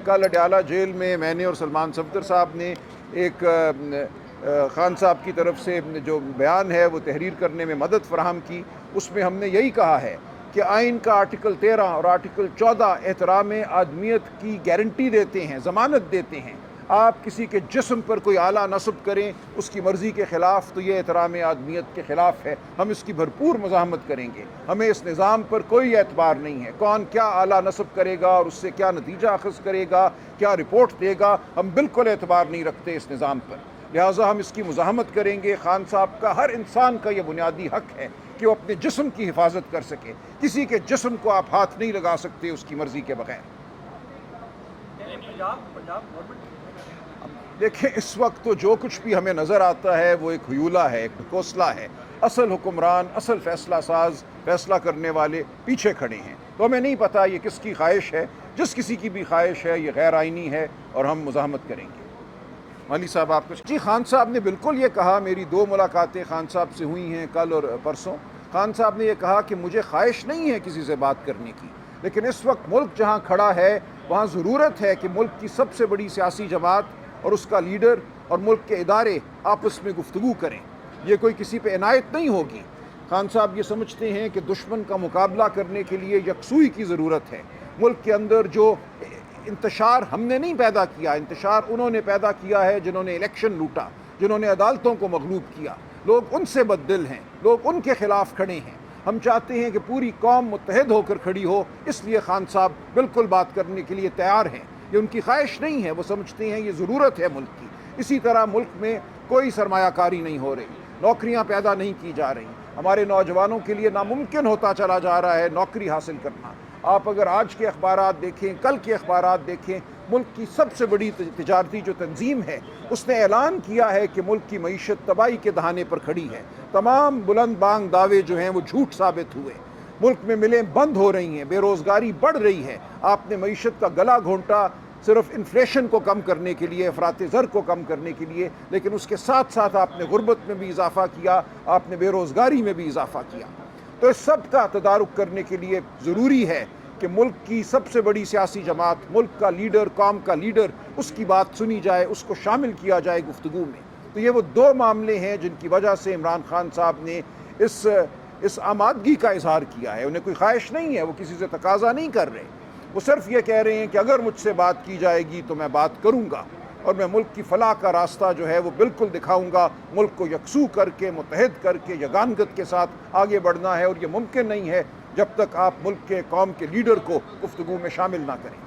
کل اڈیالہ جیل میں نے اور سلمان صفدر صاحب نے ایک خان صاحب کی طرف سے جو بیان ہے وہ تحریر کرنے میں مدد فراہم کی. اس میں ہم نے یہی کہا ہے کہ آئین کا آرٹیکل 13 اور آرٹیکل 14 احترام آدمیت کی گارنٹی دیتے ہیں، ضمانت دیتے ہیں. آپ کسی کے جسم پر کوئی آلہ نصب کریں اس کی مرضی کے خلاف تو یہ احترام آدمیت کے خلاف ہے. ہم اس کی بھرپور مزاحمت کریں گے. ہمیں اس نظام پر کوئی اعتبار نہیں ہے. کون کیا آلہ نصب کرے گا اور اس سے کیا نتیجہ اخذ کرے گا، کیا رپورٹ دے گا، ہم بالکل اعتبار نہیں رکھتے اس نظام پر. لہٰذا ہم اس کی مزاحمت کریں گے. خان صاحب کا، ہر انسان کا یہ بنیادی حق ہے کہ وہ اپنے جسم کی حفاظت کر سکے. کسی کے جسم کو آپ ہاتھ نہیں لگا سکتے اس کی مرضی کے بغیر. دیکھیں اس وقت تو جو کچھ بھی ہمیں نظر آتا ہے وہ ایک حیولہ ہے، ایک ڈھکوسلا ہے. اصل حکمران، اصل فیصلہ ساز، فیصلہ کرنے والے پیچھے کھڑے ہیں. تو ہمیں نہیں پتہ یہ کس کی خواہش ہے. جس کسی کی بھی خواہش ہے یہ غیر آئینی ہے اور ہم مزاحمت کریں گے. مالی صاحب آپ کچھ؟ جی خان صاحب نے بالکل یہ کہا. میری 2 ملاقاتیں خان صاحب سے ہوئی ہیں، کل اور پرسوں. خان صاحب نے یہ کہا کہ مجھے خواہش نہیں ہے کسی سے بات کرنے کی، لیکن اس وقت ملک جہاں کھڑا ہے وہاں ضرورت ہے کہ ملک کی سب سے بڑی سیاسی جماعت اور اس کا لیڈر اور ملک کے ادارے آپس میں گفتگو کریں. یہ کوئی کسی پہ عنایت نہیں ہوگی. خان صاحب یہ سمجھتے ہیں کہ دشمن کا مقابلہ کرنے کے لیے یکسوئی کی ضرورت ہے. ملک کے اندر جو انتشار ہم نے نہیں پیدا کیا، انتشار انہوں نے پیدا کیا ہے جنہوں نے الیکشن لوٹا، جنہوں نے عدالتوں کو مغلوب کیا. لوگ ان سے بددل ہیں، لوگ ان کے خلاف کھڑے ہیں. ہم چاہتے ہیں کہ پوری قوم متحد ہو کر کھڑی ہو. اس لیے خان صاحب بالکل بات کرنے کے لیے تیار ہیں. یہ ان کی خواہش نہیں ہے، وہ سمجھتے ہیں یہ ضرورت ہے ملک کی. اسی طرح ملک میں کوئی سرمایہ کاری نہیں ہو رہی، نوکریاں پیدا نہیں کی جا رہی. ہمارے نوجوانوں کے لیے ناممکن ہوتا چلا جا رہا ہے نوکری حاصل کرنا. آپ اگر آج کے اخبارات دیکھیں، کل کے اخبارات دیکھیں، ملک کی سب سے بڑی تجارتی جو تنظیم ہے اس نے اعلان کیا ہے کہ ملک کی معیشت تباہی کے دہانے پر کھڑی ہے. تمام بلند بانگ دعوے جو ہیں وہ جھوٹ ثابت ہوئے. ملک میں ملیں بند ہو رہی ہیں، بے روزگاری بڑھ رہی ہے. آپ نے معیشت کا گلا گھونٹا صرف انفلیشن کو کم کرنے کے لیے، افراط زر کو کم کرنے کے لیے، لیکن اس کے ساتھ ساتھ آپ نے غربت میں بھی اضافہ کیا، آپ نے بے روزگاری میں بھی اضافہ کیا. تو اس سب کا تدارک کرنے کے لیے ضروری ہے کہ ملک کی سب سے بڑی سیاسی جماعت، ملک کا لیڈر، قوم کا لیڈر، اس کی بات سنی جائے، اس کو شامل کیا جائے گفتگو میں. تو یہ وہ 2 معاملے ہیں جن کی وجہ سے عمران خان صاحب نے اس آمادگی کا اظہار کیا ہے. انہیں کوئی خواہش نہیں ہے، وہ کسی سے تقاضا نہیں کر رہے. وہ صرف یہ کہہ رہے ہیں کہ اگر مجھ سے بات کی جائے گی تو میں بات کروں گا اور میں ملک کی فلاح کا راستہ جو ہے وہ بالکل دکھاؤں گا. ملک کو یکسو کر کے، متحد کر کے، یگانگت کے ساتھ آگے بڑھنا ہے، اور یہ ممکن نہیں ہے جب تک آپ ملک کے، قوم کے لیڈر کو گفتگو میں شامل نہ کریں.